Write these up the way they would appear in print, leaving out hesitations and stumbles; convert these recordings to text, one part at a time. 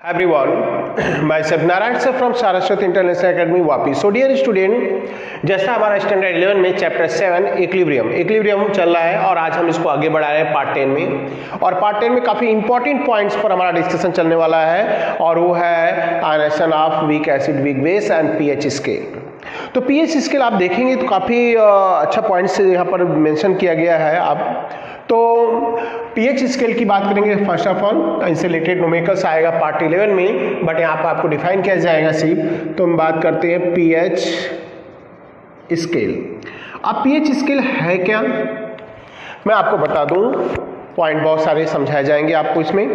everyone, myself Narayan sir from Saraswat International Academy Vapi. So dear student, जैसा हमारा standard 11 में chapter 7 equilibrium चल रहा है और आज हम इसको आगे बढ़ा रहे हैं पार्ट 10 में। और पार्ट 10 में काफ़ी इंपॉर्टेंट पॉइंट्स पर हमारा डिस्कशन चलने वाला है और वो है ionisation of weak acid weak base and pH scale. तो पीएच स्केल आप देखेंगे तो काफ़ी अच्छा पॉइंट्स यहाँ पर मेंशन किया गया है। आप तो पीएच स्केल की बात करेंगे फर्स्ट ऑफ ऑल, इससे रिलेटेड न्यूमेरिकल्स आएगा पार्ट 11 में, बट यहाँ पर आपको डिफाइन किया जाएगा सिर्फ। तो हम बात करते हैं पीएच स्केल। अब पीएच स्केल है क्या, मैं आपको बता दूं, पॉइंट बहुत सारे समझाए जाएंगे आपको इसमें।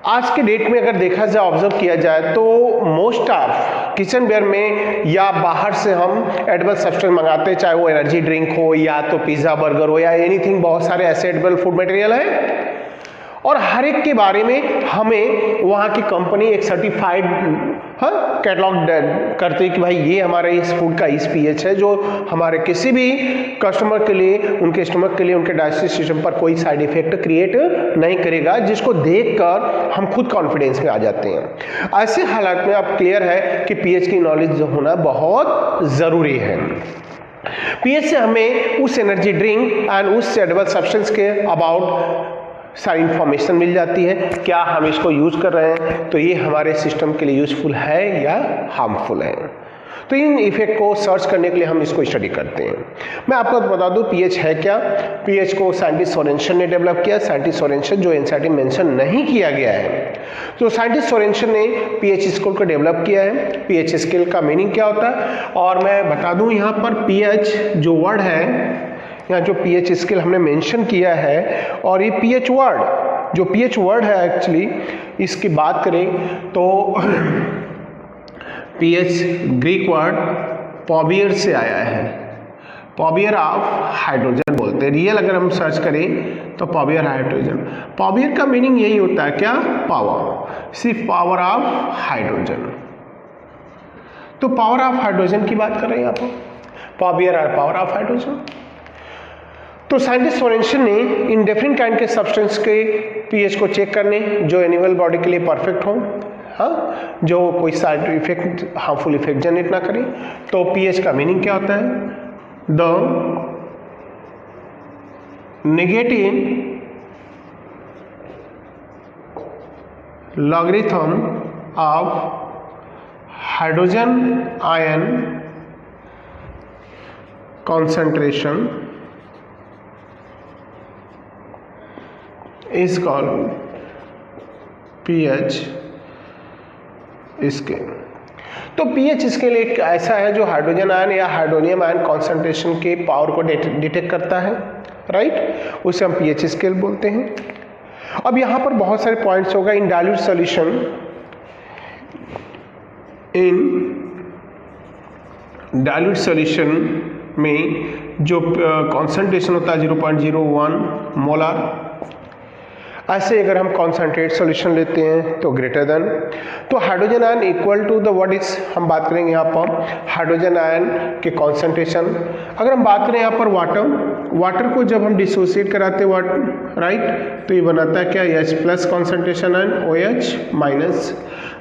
आज के डेट में अगर देखा जाए, ऑब्जर्व किया जाए तो मोस्ट ऑफ किचनवेयर में या बाहर से हम एडिबल सब्सटेंस मंगाते हैं, चाहे वो एनर्जी ड्रिंक हो या तो पिज़्ज़ा बर्गर हो या एनीथिंग, बहुत सारे ऐसे एडिबल फूड मटेरियल हैं और हर एक के बारे में हमें वहाँ की कंपनी एक सर्टिफाइड कैटलॉग करती है कि भाई ये हमारे इस फूड का इस पीएच है, जो हमारे किसी भी कस्टमर के लिए, उनके स्टमक के लिए, उनके डाइजेस्टिव सिस्टम पर कोई साइड इफेक्ट क्रिएट नहीं करेगा, जिसको देखकर हम खुद कॉन्फिडेंस में आ जाते हैं। ऐसे हालात में अब क्लियर है कि पीएच की नॉलेज होना बहुत ज़रूरी है। पीएच से हमें उस एनर्जी ड्रिंक एंड उस एडिबल सब्सटेंस के अबाउट सारी इंफॉर्मेशन मिल जाती है। क्या हम इसको यूज़ कर रहे हैं तो ये हमारे सिस्टम के लिए यूजफुल है या हार्मफुल है, तो इन इफेक्ट को सर्च करने के लिए हम इसको स्टडी करते हैं। मैं आपको बता दूं पीएच है क्या। पीएच को साइंटिस्ट सोरेनसन ने डेवलप किया। साइंटिस्ट सोरेनसन जो एनसीईआरटी में मेंशन नहीं किया गया है, तो साइंटिस्ट सोरेनसन ने पीएच स्केल को डेवलप किया है। पीएच स्केल का मीनिंग क्या होता है, और मैं बता दूं यहाँ पर पीएच जो वर्ड है, यहाँ जो पीएच स्केल हमने मेंशन किया है, और ये पीएच वर्ड जो पीएच वर्ड है एक्चुअली, इसकी बात करें तो पीएच ग्रीक वर्ड पॉबियर से आया है। पॉबियर ऑफ हाइड्रोजन बोलते हैं। रियल अगर हम सर्च करें तो पॉबियर हाइड्रोजन। पॉबियर का मीनिंग यही होता है क्या, पावर, सिर्फ पावर ऑफ हाइड्रोजन। तो पावर ऑफ हाइड्रोजन की बात कर रहे हैं यहाँ पर, पॉबियर और पावर ऑफ हाइड्रोजन। तो साइंटिस्ट सोरेनसन ने इन डिफरेंट काइंड के सब्सटेंस के पीएच को चेक करने, जो एनिमल बॉडी के लिए परफेक्ट हो, हाँ, जो कोई side effect, harmful effect generate ना करे। तो पीएच का मीनिंग क्या होता है, the negative logarithm of hydrogen ion concentration is called pH scale. तो पीएच स्केल एक ऐसा है जो हाइड्रोजन आयन या हाइड्रोनियम आयन कॉन्सेंट्रेशन के पावर को डिटेक्ट करता है, राइट, उसे हम पीएच स्केल बोलते हैं। अब यहाँ पर बहुत सारे पॉइंट्स होगा। इन डाइल्यूट सॉल्यूशन में जो कॉन्सेंट्रेशन होता है 0.01 मोलर, ऐसे अगर हम कॉन्सेंट्रेट सॉल्यूशन लेते हैं तो ग्रेटर देन, तो hydrogen ion equal to the what is, हम बात करेंगे यहाँ पर हाइड्रोजन आयन के कॉन्सेंट्रेशन। अगर हम बात करें यहाँ पर वाटर को जब हम डिसोसिएट कराते हैं वाटर, राइट, तो ये बनाता है क्या, H plus concentration and OH minus.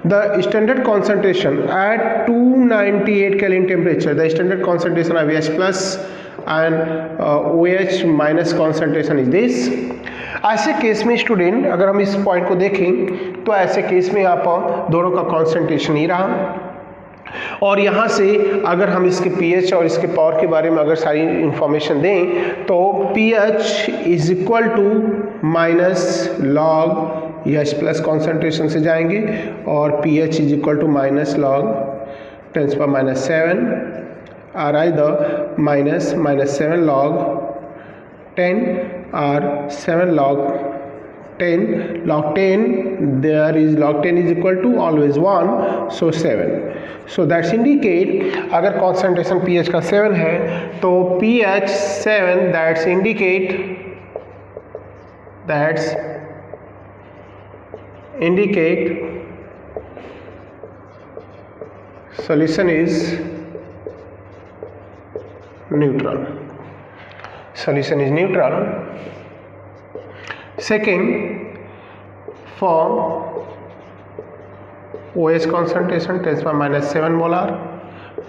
The standard concentration eight 298 kelvin temperature, the standard concentration of H plus and OH minus concentration is this. ऐसे केस में स्टूडेंट, अगर हम इस पॉइंट को देखें तो ऐसे केस में यहाँ पर दोनों का कॉन्सेंट्रेशन ही रहा, और यहाँ से अगर हम इसके पीएच और इसके पावर के बारे में अगर सारी इंफॉर्मेशन दें तो pH is equal to minus log H plus concentration से जाएंगे, और pH is equal to minus log 10⁻⁷, और either -7 log 10 or 7 log 10. Log 10, there is log 10 is equal to always 1, so 7. So that's indicate अगर concentration pH का 7 है तो pH 7, that's indicate solution is neutral. Solution is neutral. Second, for OH concentration 10⁻⁷ molar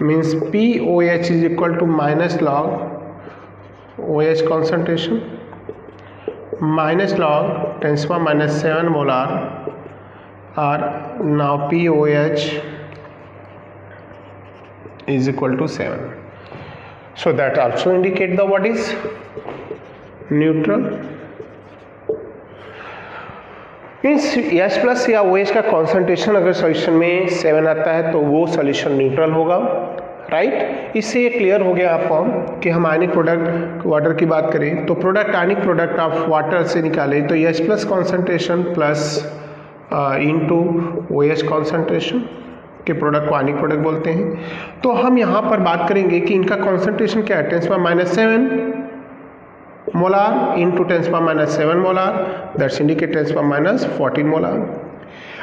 means POH is equal to minus log OH concentration minus log 10⁻⁷ molar, or now POH is equal to 7. So that also indicate the what is neutral. Means H plus या OH का concentration अगर solution में 7 आता है तो वो solution neutral होगा, right. इससे ये क्लियर हो गया आपको कि हम आयनिक प्रोडक्ट वाटर की बात करें तो product ionic product of water से निकालें तो H plus concentration plus into OH concentration के प्रोडक्ट को आयनिक प्रोडक्ट बोलते हैं। तो हम यहाँ पर बात करेंगे कि इनका कॉन्सेंट्रेशन क्या है, 10⁻⁷ molar into 10⁻⁷ molar, that's indicate 10⁻⁴ molar.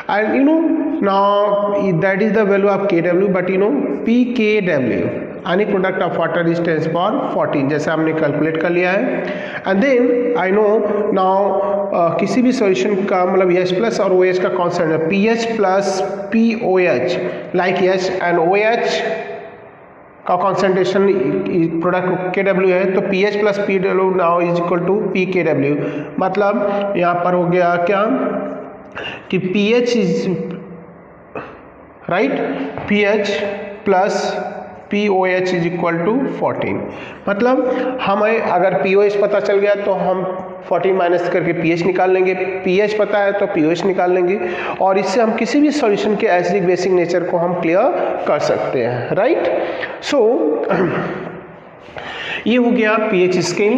And you know now that is the value of Kw, but you know pKw ionic product of water is 10⁻⁴, जैसे हमने कैलकुलेट कर लिया है। And then I know now किसी भी solution का मतलब H plus और OH का concentration pH plus POH like H and OH का कॉन्सेंट्रेशन प्रोडक्ट Kw है तो pH plus PW now is equal to pKw। मतलब यहाँ पर हो गया क्या कि pH is right, pH plus POH is equal to 14। मतलब हमें अगर POH पता चल गया तो हम 14 माइनस करके pH निकाल लेंगे, pH पता है तो POH निकाल लेंगे, और इससे हम किसी भी सॉल्यूशन के एसिडिक बेसिक नेचर को हम क्लियर कर सकते हैं, राइट। सो ये हो गया pH स्केल।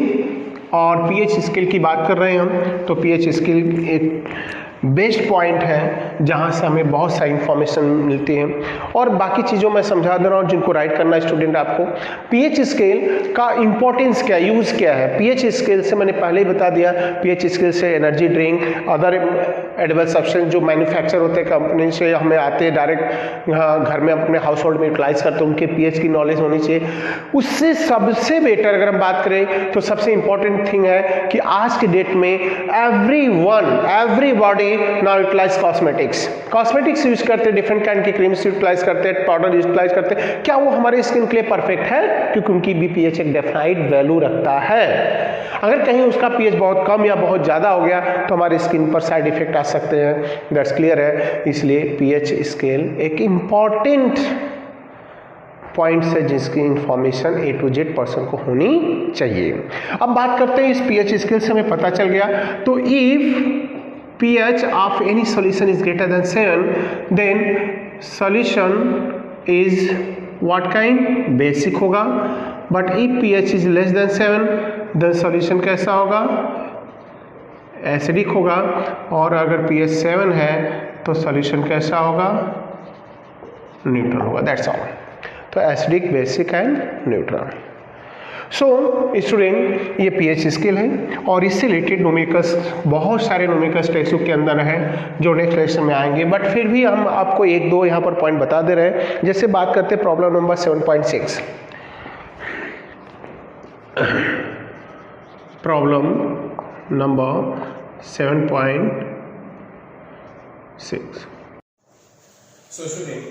और pH स्केल की बात कर रहे हैं हम तो pH स्केल एक बेस्ट पॉइंट है जहाँ से हमें बहुत सारी इंफॉर्मेशन मिलती है, और बाकी चीज़ों में समझा दे रहा हूँ जिनको राइट करना है स्टूडेंट आपको। pH स्केल का इंपॉर्टेंस क्या, यूज़ क्या है। pH स्केल से मैंने पहले ही बता दिया, pH स्केल से energy drink other edible substance जो मैन्युफैक्चर होते हैं कंपनी से हमें आते हैं डायरेक्ट घर में अपने हाउस होल्ड में यूटिलाइज करते हैं, उनके pH की नॉलेज होनी चाहिए। उससे सबसे बेटर अगर हम बात करें तो सबसे इंपॉर्टेंट थिंग है कि आज के डेट में everybody now utilise cosmetics use करते हैं, डिफरेंट काइंड की क्रीम्स यूटिलाइज करते हैं, पाउडर यूटिलाइज करते हैं। क्या वो हमारे स्किन के लिए परफेक्ट है? क्योंकि उनकी भी pH एक डेफिनाइट वैल्यू रखता है। अगर कहीं उसका pH बहुत कम या बहुत ज़्यादा हो गया तो हमारी स्किन पर साइड इफेक्ट आ सकते हैं, दैट्स क्लियर है। इसलिए pH स्केल एक इम्पॉर्टेंट पॉइंट है जिसकी information A to Z person को होनी चाहिए। अब बात करते हैं इस pH स्केल से हमें पता चल गया तो if pH of any solution is greater than 7 then solution is what kind, basic होगा। but if pH is less than 7 then solution कैसा होगा, एसिडिक होगा। और अगर pH 7 है तो solution कैसा होगा, न्यूट्रल होगा, दैट्स ऑल। तो acidic, basic and neutral. So student ये pH स्केल है और इससे रिलेटेड न्यूमेरिकल्स बहुत सारे न्यूमेरिकल्स टेक्स्ट बुक के अंदर हैं जो नेक्स्ट लेक्चर में आएंगे, बट फिर भी हम आपको एक दो यहाँ पर पॉइंट बता दे रहे हैं। जैसे बात करते हैं problem number 7.6। Problem number 7.6। So student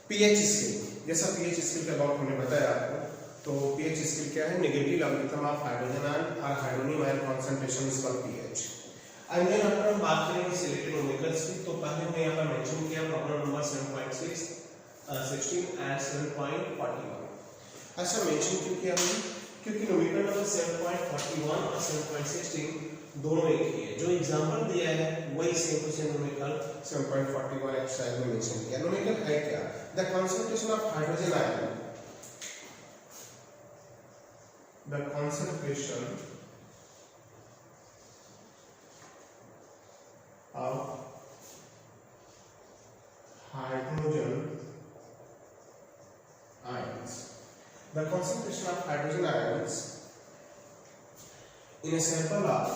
pH scale, जैसा pH स्केल के अबाउट हमने बताया आपको, तो pH स्केल क्या है, negative logarithm of hydrogen ion और hydronium ion concentration is called pH। And then अपन हम बात करेंगे सिलेक्टेड न्यूमेरिकल्स की। तो पहले हमने यहाँ पर मेंशन किया प्रॉब्लम नंबर 7.6, 16 एंड 7.41। अच्छा मेंशन क्यों किया हमने, क्योंकि न्यूमेरिकल नंबर 7.41 और 7.16 दोनों एक ही है। जो एग्जांपल दिया है वही same to same numerical 7.41 exercise में मेंशन किया। न्यूमेरिकल है क्या, the concentration of hydrogen ion, the concentration of hydrogen ions, the concentration of hydrogen ions in a sample of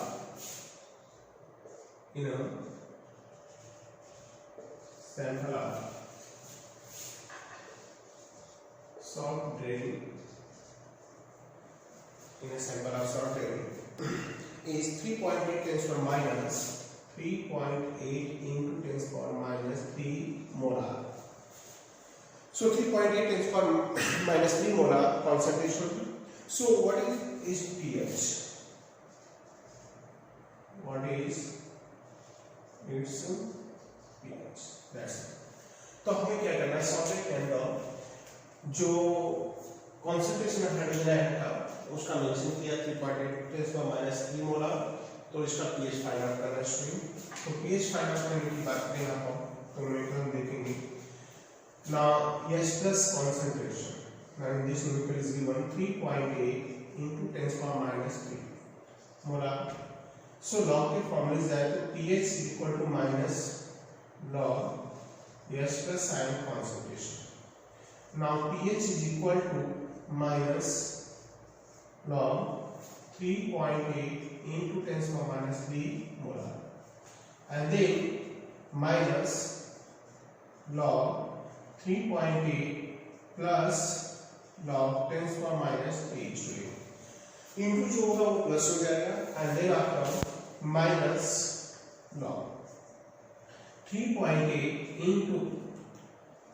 soft drink is 3.8 10⁻³ 3.8 into 10⁻³ So 3.8 × 10⁻³ molar concentration. So what is pH? What is its pH? That's it. तो हमें क्या करना है, solvent के अंदर जो concentration of hydrogen ion का उसका मेंशन किया 3.8 × 10⁻³ मोलर, तो इसका पीएच फाइंड आउट करना है स्टूडेंट। तो पीएच फाइंड आउट करने की बात करें यहाँ पर तो हम देखेंगे now S plus concentration and this molecule is given 3.8 into 10⁻³ molar. So log के formula is that pH is equal to minus log S plus ion concentration. Now pH is equal to minus log 3.8 into 10⁻³ molar and then minus log 3.8 plus log 10⁻³ into जो होगा वो plus हो जाएगा and then आपका minus log 3.8 into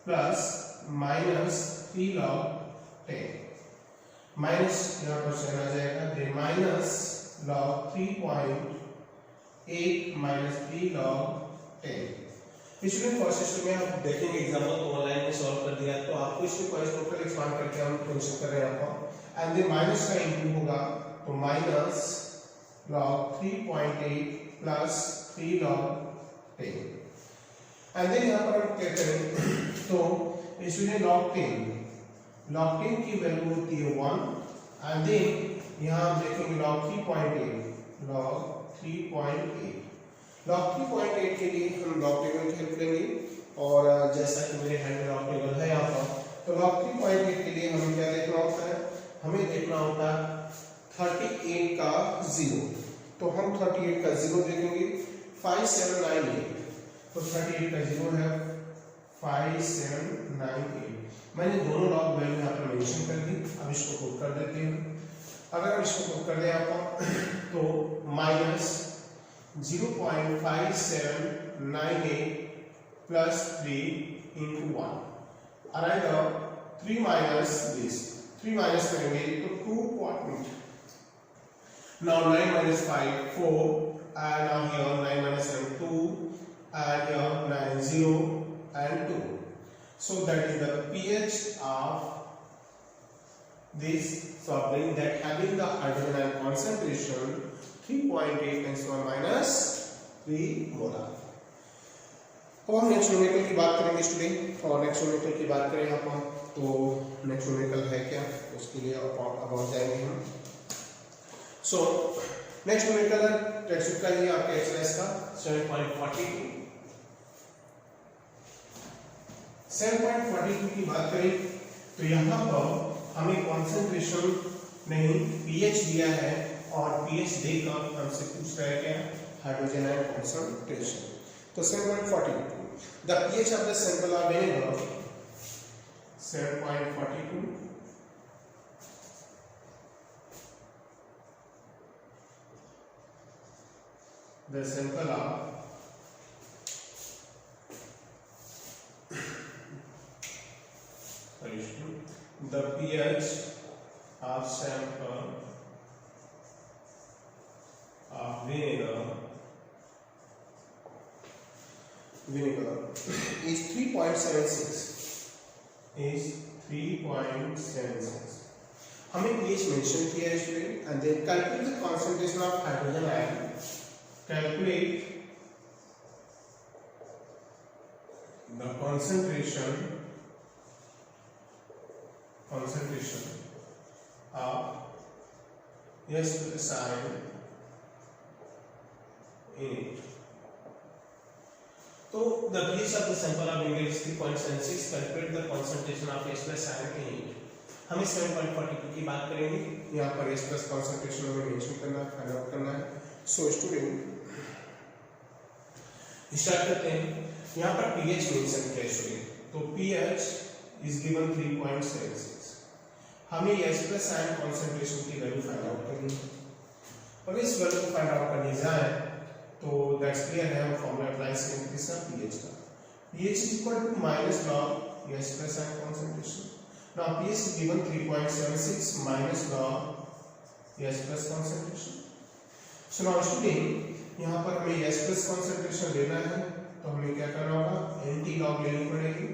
plus minus 3 log 10 minus यहाँ पर चला जाएगा then minus log 3.8 minus 3 log 10। पिछले प्रोसेस में आप देखेंगे एग्जांपल तो ऑनलाइन में सॉल्व कर दिया तो आपको इसके क्वेश्चन टोटल एक्सपांड करके हम क्वेश्चन कर रहे हैं आपको एंड देन माइनस का इनटू होगा तो minus log 3.8 plus 3 log 10 and then यहाँ पर हम क्या करेंगे तो इसमें log 10 की वैल्यू होती है 1 एंड देन यहाँ हम देखेंगे log 3.8 log 3.8 के लिए हम log टेबल की हेल्प लेंगे और जैसा कि मेरे हैंड में log टेबल है यहाँ पर तो log 3.8 के लिए हमें क्या देखना होता है, हमें देखना होता है 38 का 0 तो हम 38 का 0 देखेंगे 5798 तो 38 का 0 है 5798 मैंने दोनों log वैल्यू यहाँ पर मेंशन कर दी। अब इसको पुट कर देते हैं, अगर हम इसको पुट कर दें आपको तो minus 0.5798 plus 3 into 1 around 3 minus this 3 minus करेंगे तो 2. Now 9 minus 5 4 and now here 9 minus 7 2 and here 9 0 and 2 so that is the pH of this solvent that having the hydrogen ion concentration 3.8 × 10⁻³ molar. अब हम next numerical की बात करेंगे student और next numerical की बात करें यहाँ तो नेक्स्ट न्यूमेरिकल है क्या उसके लिए अब जाएंगे हम। So next numerical text book का ये आपका एक्सरसाइज का 7.42 की बात करें तो यहाँ पर हमें कॉन्सेंट्रेशन नहीं पीएच दिया है और पीएच देकर हमसे पूछ रहा है क्या हाइड्रोजन आयन कॉन्सेंट्रेशन। तो 7.42 the pH of the sample or vinegar 7.42 the sample of the pH of sample of vinegar is 3.76 हमें pH मेंशन किया है student and then calculate the concentration of hydrogen ion calculate the concentration of S plus ion in it. So the pH of the sample of vinegar is 3.76. Calculate the concentration of S plus ion in it. हमें 7.42 की बात करेंगे, यहाँ पर S plus concentration हमें mention करना है, find out करना है। सो स्टूडेंट स्टार्ट करते हैं। यहाँ पर pH मेंशन किया है स्टूडेंट, तो pH is given 3.76। हमें S plus ion concentration की वैल्यू फाइंड आउट करनी है और इस वैल्यू को फाइंड आउट करने जाए तो दैट्स क्लियर है, हम फॉर्मूला अप्लाई करेंगे किसका pH का। pH is equal to minus log S plus and concentration. Now pH is given 3.76 minus log S plus concentration. So now student यहाँ पर हमें S plus concentration लेना है तो हमें क्या करना होगा, एंटी लॉग लेनी पड़ेगी।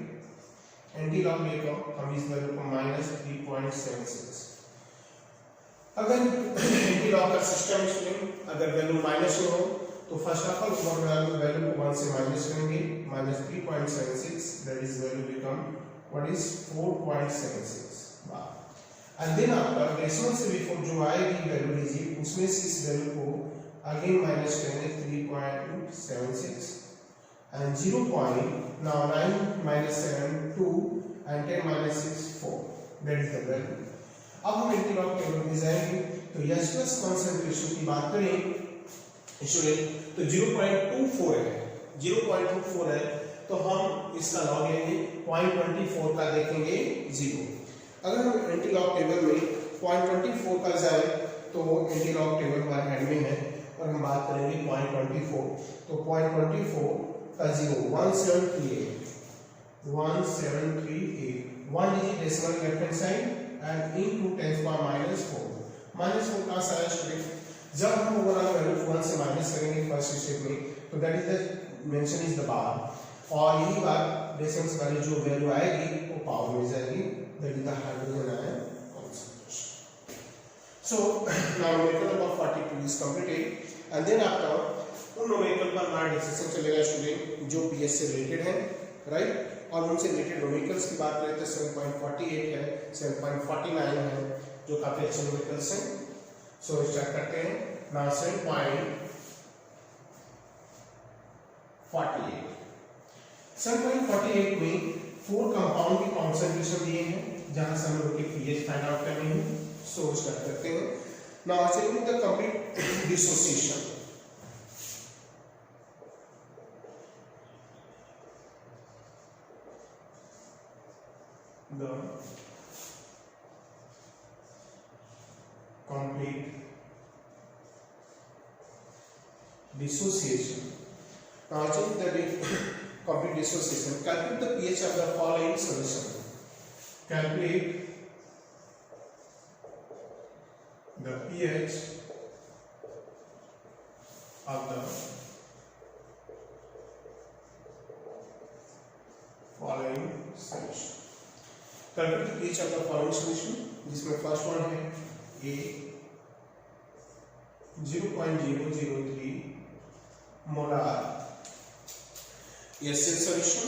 एंटी लॉग लेकर हम इस वैल्यू को -3.76, अगर एंटी लॉग का सिस्टम स्टूडेंट अगर वैल्यू माइनस में हो तो फर्स्ट ऑफ ऑल वैल्यू को 1 से माइनस करेंगे, -3.76 that is value become what is 4.76 बार। एंड देन आफ्टर डेसिमल से बिफोर जो आएगी वैल्यू लीजिए उसमें से इस वैल्यू को अगेन माइनस करेंगे 3.76 and 0.9 minus 7 2 and 10 minus 6 4 that is the value। अब हम एंटी लॉग टेबल में जाएंगे तो S प्लस कंसंट्रेशन की बात करें स्टूडेंट तो 0.24 है, 0.24 है तो हम इसका लॉग लेंगे 0.24 का देखेंगे 0। अगर हम एंटी लॉग टेबल में 0.24 का जाए तो एंटी लॉग टेबल हमारे हैंड में है और हम बात करेंगे 0.24 तो 0.24 का 0 1738 1 digit decimal left hand side and into 10 power -4 -4 का सारा स्टूडेंट जब हम ओवरऑल वैल्यू 1 से माइनस करेंगे फर्स्ट स्टेप में तो that is the mention is the bar और यही बार डेसिमल्स वाली जो वैल्यू आएगी वो पावर में जाएगी that is the hydrogen ion concentration। So now numerical number 42 is completed and then after उन न्यूमेरिकल पर हमारा डिस्कशन चलेगा स्टूडेंट जो पीएच से रिलेटेड है राइट, और उनसे रिलेटेड न्यूमेरिकल्स की बात करें तो 7.48 है, 7.49 है जो काफी अच्छे न्यूमेरिकल्स हैं। सो स्टार्ट करते हैं नाउ 7.48 में 4 कंपाउंड की कॉन्सेंट्रेशन दिए हैं जहां से हम लोग के पीएच फाइंड आउट करनी है। सो स्टार्ट करते हैं now checking the complete dissociation. The complete dissociation. Now check the complete dissociation. Calculate the pH of the following solution. Calculate the pH of the following solution. Calculate the pH of the following solution जिसमें first one है A 0.003 molar HCl solution,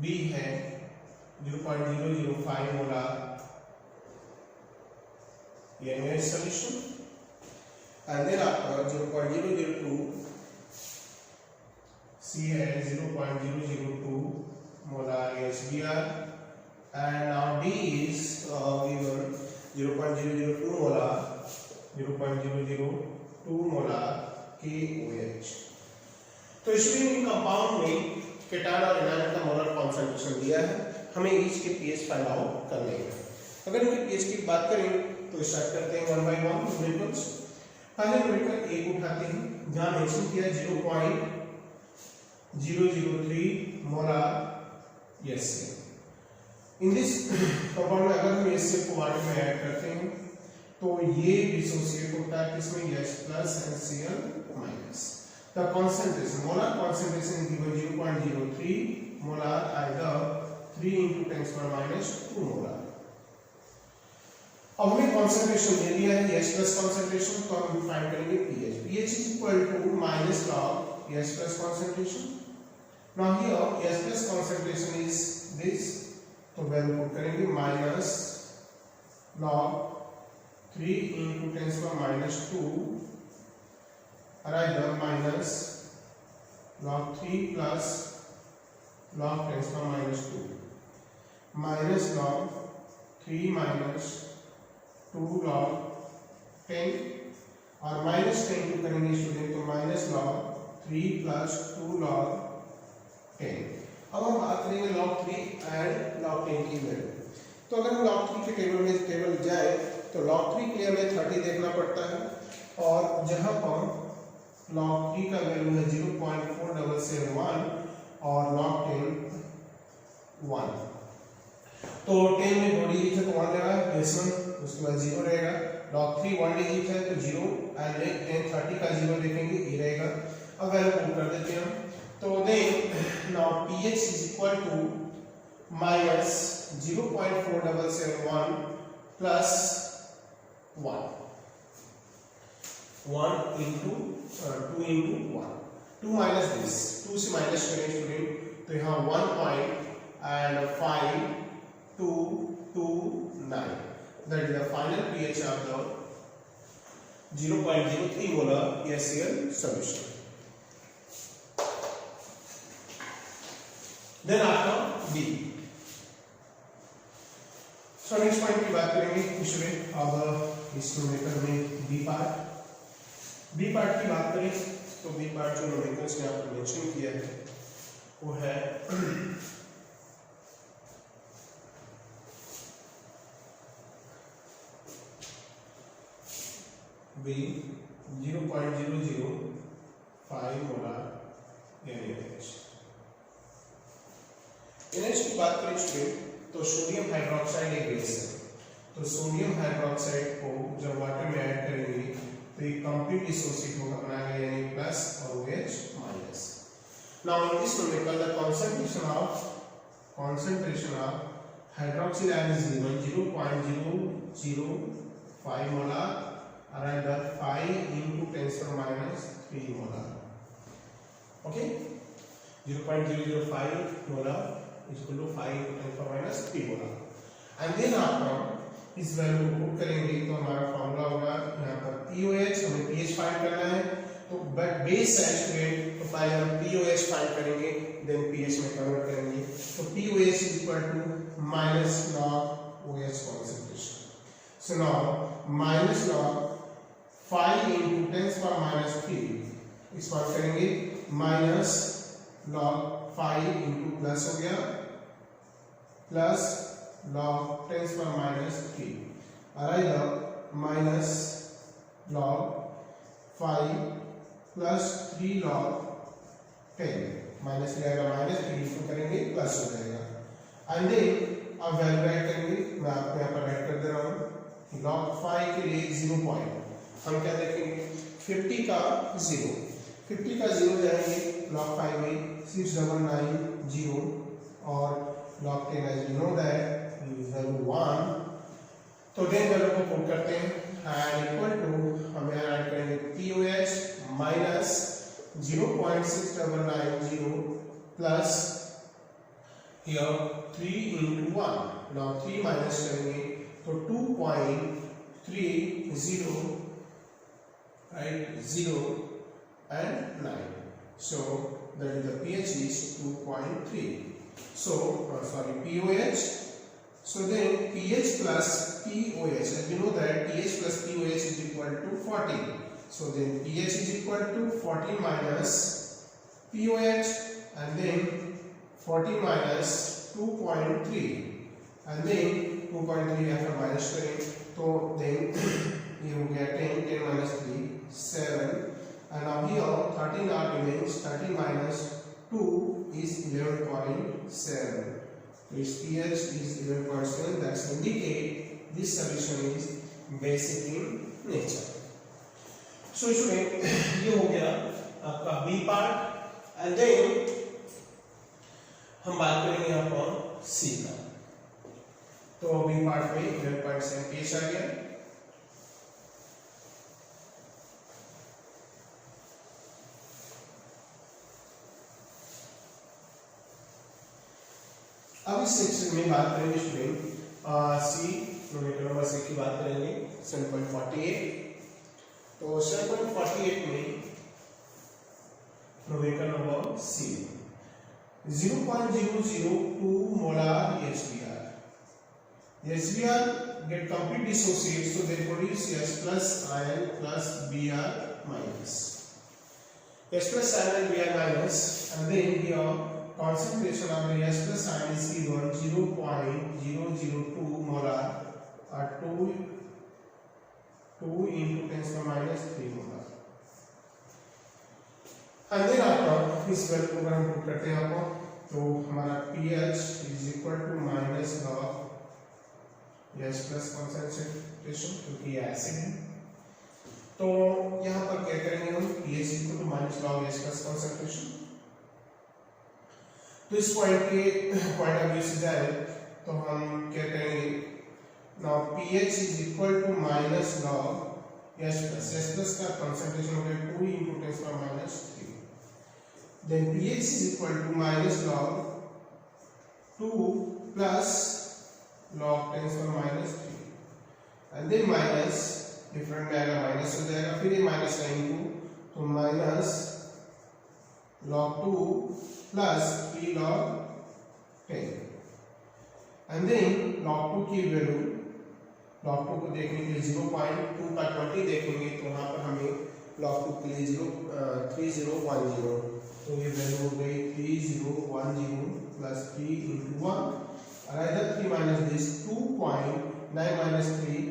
B है 0.005 molar NaOH solution and then after 0.002 C है 0.002 molar HBr and now D is given 0.002 molar KOH। तो इसमें compound में cation और anion का molar concentration दिया है, हमें ईच के पीएच फाइंड आउट करने हैं। अगर इनके पीएच की बात करें तो स्टार्ट करते हैं 1 by 1 न्यूमेरिकल्स। पहले न्यूमेरिकल A को उठाते हैं जहां मेंशन किया 0.003 molar HCl। In this compound में अगर हम HCl को वाटर में ऐड करते हैं तो ये डिसोसिएट होता है किसमें H plus and Cl minus। The concentration molar concentration is given 0.03 molar either 3 into 10 power minus 2 molar। अब हमें concentration दे दिया है H plus concentration तो हम फाइंड करेंगे pH। pH is equal to minus log H plus concentration। Now here H plus concentration is this तो value put करेंगे minus log 3 into 10 power minus 2 either minus log 3 plus log 10 power minus 2 minus log 3 minus 2 log 10 और minus 10 को करेंगे student तो minus log 3 plus 2 log 10। अब हम बात करेंगे log 3 एंड log 10 की वैल्यू। तो अगर हम log 3 के टेबल जाए तो log 3 के लिए हमें 30 देखना पड़ता है और जहां पर log 3 का वैल्यू है 0.4771 और log 1। तो 10 में 2 डिजिट है तो 1 रहेगा, S1 उसके बाद 0 रहेगा। log 3 1 डिजिट है तो 0 एंड 10 30 का 0 देखेंगे ये रहेगा। अब वैल्यू पुट कर देते हैं हम। तो then now pH is equal to minus 0.4771 plus 1 into 2 into 1, 2 minus this, 2 से माइनस करें स्टूडेंट तो यहाँ 1.5229, that is the final pH of the 0.03 molar HCl solution. Then after B, so next point की बात करेंगे स्टूडेंट। अब इस numerical में बी पार्ट की बात करें तो बी पार्ट जो न्यूमेरिकल्स ने आपको मेंशन किया है वो है बी 0.005 मोलार NaOH। NaOH की बात करें स्टूडेंट तो सोडियम हाइड्रोक्साइड एक बेस है, तो सोडियम हाइड्रोक्साइड को जब वाटर में ऐड करेंगे तो ये कंप्लीट डिसोसिएट होगा, बनाएगा यानी प्लस और OH minus. Now in this numerical the concentration of hydroxyl ion is given 0.005 molar and 5 into 10⁻³ molar. Okay, 0.005 molar is equal to 5 into 10⁻³ molar। And then आपका इस वैल्यू को पुट करेंगे तो हमारा फॉर्मूला होगा यहाँ पर POH, हमें pH फाइंड करना है तो बट बेस है स्टूडेंट, तो पहले हम POH फाइंड करेंगे देन pH में कन्वर्ट करेंगे। तो POH is equal to minus log OH concentration. So now minus log 5 into 10⁻³ इस बार करेंगे माइनस लॉग 5 into प्लस हो गया प्लस log 10⁻³ आएगा minus log 5 plus 3 log 10 minus रहेगा माइनस, फिर इसको करेंगे प्लस हो जाएगा एंड देन अब वैल्यू राइट करेंगे। मैं आपको यहाँ पर राइट कर दे रहा हूँ log 5 के लिए 0 पॉइंट हम क्या देखेंगे 50 का 0 जाएंगे log 5 में 6990 और log 10 as you know that value 1, तो देन वैल्यू को पुट करते हैं एंड इक्वल टू हम यहाँ ऐड करेंगे POH minus 0.6990 plus here 3 into 1, now 3 minus करेंगे तो 2.30 right 0 and 9, so that is the pH is 2.3, so POH. So then pH plus POH, as you know that pH plus POH is equal to 40. So then pH is equal to 40 minus POH and then 40 minus 2.3 and then 2.3 after minus करें तो then ये हो गया 10 minus 3 7 and now here 13 remains, 13 minus 2 is 11.7. Its pH is 11.7, that indicate this solution is basic in nature. So student ये हो गया आपका B part and then हम बात करेंगे यहाँ पर C का। तो B पार्ट में 11.7 pH आ गया। अब इस सेक्शन में बात करेंगे student C numerical number C की बात करेंगे 7.48। तो 7.48 में numerical number C 0.002 molar HBr get complete dissociate, so they produce H plus ion plus Br minus, H plus ion and Br minus, and then here concentration of the H plus ion is given 0.002 molar or 2 into 10⁻³ molar। and then आपका इस value को हम put करते हैं आपको तो हमारा pH is equal to minus log H plus concentration, क्योंकि ये एसिड है। तो यहाँ पर क्या करेंगे हम, pH equal to minus log H plus concentration. तो इस पॉइंट के पॉइंट ऑफ व्यू से जाए तो हम क्या करेंगे, now pH is equal to minus log H plus का concentration हो गया 2 into 10 to the minus 3. Then pH is equal to minus log 2 plus log 10 to the minus 3. And then minus different में आएगा minus हो जाएगा, फिर ये minus का into तो minus log 2 plus 3 log 10. And then log 2 की वैल्यू log 2 को देखने के लिए 0.2 का 20 देखेंगे तो वहाँ पर हमें log 2 के लिए 3010, तो ये वैल्यू हो गई 3010 प्लस 3 into 1, और इधर 3 minus this 2.9 minus 3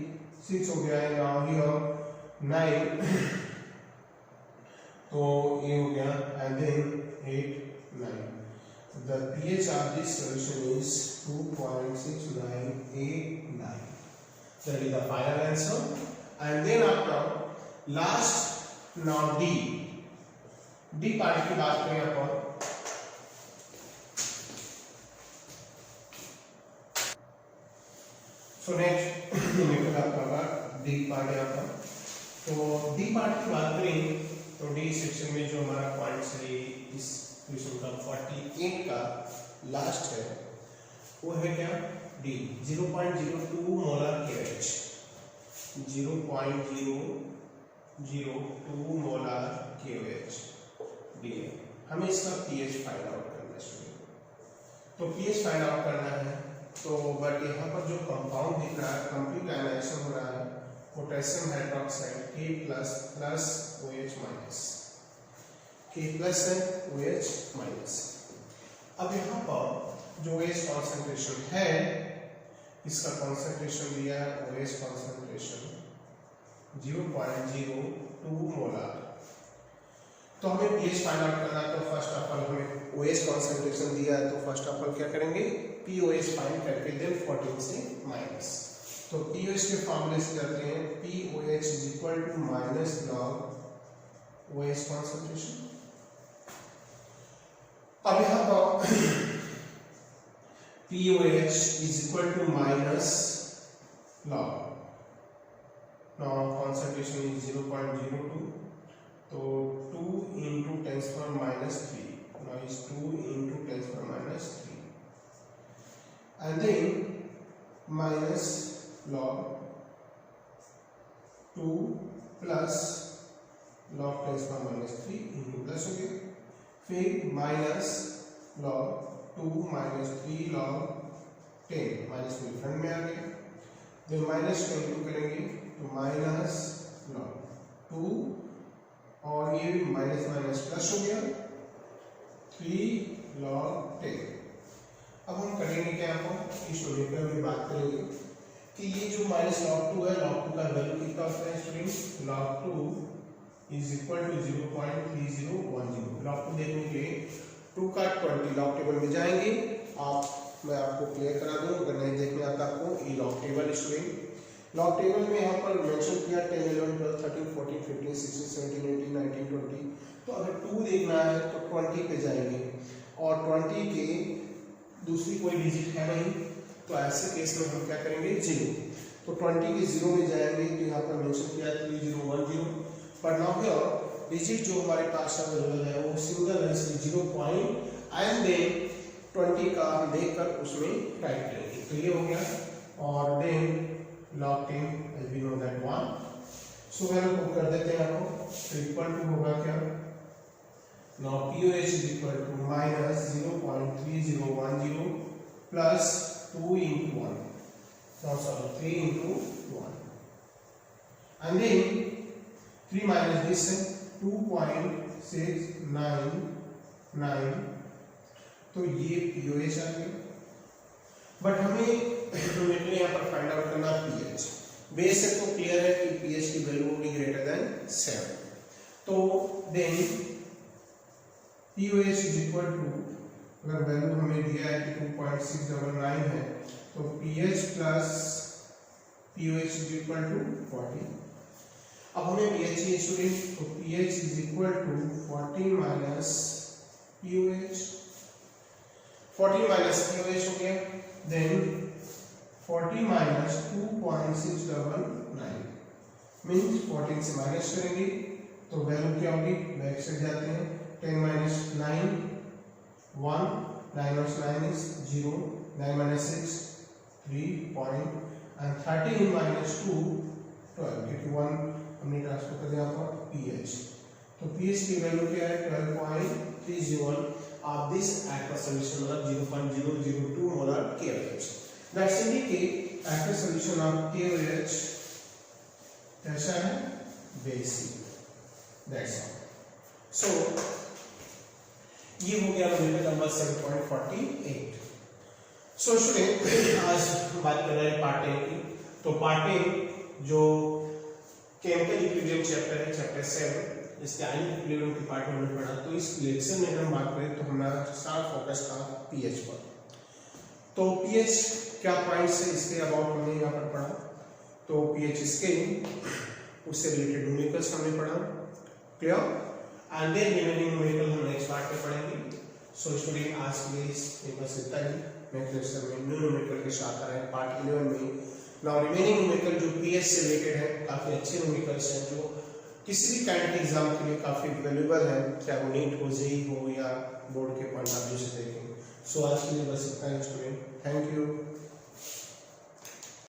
6 हो गया है, now here 9 तो ये हो गया, and then 8 9. The pH of this solution is 2.6989. That is the final answer. And then after last now D part की बात करें अपन, so next मेरे को आपका D पार्ट यहाँ पर, तो D पार्ट की बात करें तो D सेक्शन में जो हमारा पॉइंट्स है इस क्वेश्चन का 48 का लास्ट है, वो है क्या, D 0.02 molar KH, 0.002 molar KOH D है। हमें इसका pH फाइंड आउट करना है स्टूडेंट, तो pH फाइंड आउट करना है तो बट यहाँ पर जो कंपाउंड दिख रहा है कंप्लीट आयनाइजेशन हो रहा है, potassium hydroxide K plus plus OH minus, K plus है OH माइनस। अब यहाँ पर जो OH कॉन्सेंट्रेशन है, इसका कॉन्सेंट्रेशन दिया है OH कॉन्सेंट्रेशन 0.02 मोलर, तो हमें pH फाइंड आउट करना है। तो फर्स्ट ऑफ ऑल हमें OH कॉन्सेंट्रेशन दिया है, तो फर्स्ट ऑफ ऑल क्या करेंगे, POH फाइंड करके देन 14 से माइनस, तो POH के फॉर्मूले से करते हैं, POH is equal to minus log OH concentration. अब यहाँ पर POH is equal to minus log, now concentration is 0.02, तो 2 into 10 to the minus 3, now is 2 into 10 to the minus 3, and then minus log 2 plus log 10 to the minus 3 into plus हो गया, फिर minus log 2 minus 3 log 10 minus में front में आ गया, जब minus का into करेंगे तो माइनस लॉग 2 और ये माइनस माइनस प्लस हो गया 3 log 10। अब हम करेंगे क्या, आपको इस न्यूमेरिकल में बात करेंगे कि ये जो माइनस log 2 है, log 2 का वैल्यू कितना होता है student, log 2 is equal to 0.3010। log 2 देखने के लिए 2 का 20 लॉग टेबल में जाएंगे, मैं आपको क्लियर करा दूं, अगर नहीं देखने आता आपको ये log table student, log table में यहाँ पर मेंशन किया 10 11 12 13 14 15 16 17 18 19 20, तो अगर 2 देखना है तो 20 पे जाएंगे और 20 के दूसरी कोई डिजिट है नहीं, तो ऐसे केस में हम क्या करेंगे 0, तो 20 के 0 में जाएंगे, तो यहाँ पर मेंशन किया 3010, पर नाउ हियर डिजिट जो हमारे पास अवेलेबल है वो सिंगल है, 0 पॉइंट एंड देन 20 का हम देखकर उसमें टाइप करेंगे, तो ये हो गया, और then log 10 as we know that 1, so value put कर देते हैं आपको, तो इक्वल टू होगा क्या, now POH is equal to minus 0.3010 plus 2 into 1, no sorry 3 into 1, and then 3 minus this है 2.699, तो ये POH आ गया, बट हमें यहाँ पर फाइंड आउट करना pH। बेसिक तो क्लियर है कि pH की वैल्यू होगी ग्रेटर देन 7, तो then POH is equal to अगर वैल्यू हमें दिया है कि 2.699 है तो pH plus pOH is equal to 40। अब हमें pH चाहिए स्टूडेंट, तो pH is equal to 40 minus pOH, 40 minus pOH हो गया, देन 40 माइनस 2.699 मीन्स 14 से माइनस करेंगे तो वैल्यू क्या होगी, बैक से जाते हैं, 10 minus 9 1, 9 minus 9 is 0, 9 minus 6 3 point and 13 minus 2 12, क्योंकि 1 हमने ट्रांसफर कर दिया पर pH, तो pH की वैल्यू क्या है 12.301। आप दिस aqueous solution मतलब 0.002 molar KOH, that's indicate aqueous solution of KOH कैसा है, बेसिक, दैट्स ऑल। सो ये हो गया यूनिट नंबर 7.48। सो स्टूडेंट आज बात कर रहे हैं पार्ट 10 की। तो पार्ट 10 जो केमिकल इक्विलिब्रियम चैप्टर है, चैप्टर 7, इसके आयनिक इक्विलिब्रियम की पार्ट हमने पढ़ा। तो इस लेक्चर में हम बात करें तो हमारा सारा फोकस था पीएच पर। तो पीएच क्या पॉइंट्स है इसके अबाउट हमने यहाँ पर पढ़ा। तो पीएच स्केल, उससे रिलेटेड न्यूमेरिकल्स हमने पढ़ा, clear, and then remaining numerical हम नेक्स्ट पार्ट में पढ़ेंगे। सो स्टूडेंट आज के लिए बस इतना ही। नेक्स्ट लेक्चर में न्यू न्यूमेरिकल के साथ आ रहे हैं पार्ट 11 में। नाउ रिमेनिंग न्यूमेरिकल जो पीएच से रिलेटेड है, काफी अच्छे न्यूमेरिकल्स हैं जो किसी भी काइंड के एग्जाम के लिए काफी वैल्यूएबल है, चाहे वो नीट हो, जेईई हो या बोर्ड के पॉइंट ऑफ व्यू से देखें। सो आज के लिए बस इतना ही स्टूडेंट, थैंक यू।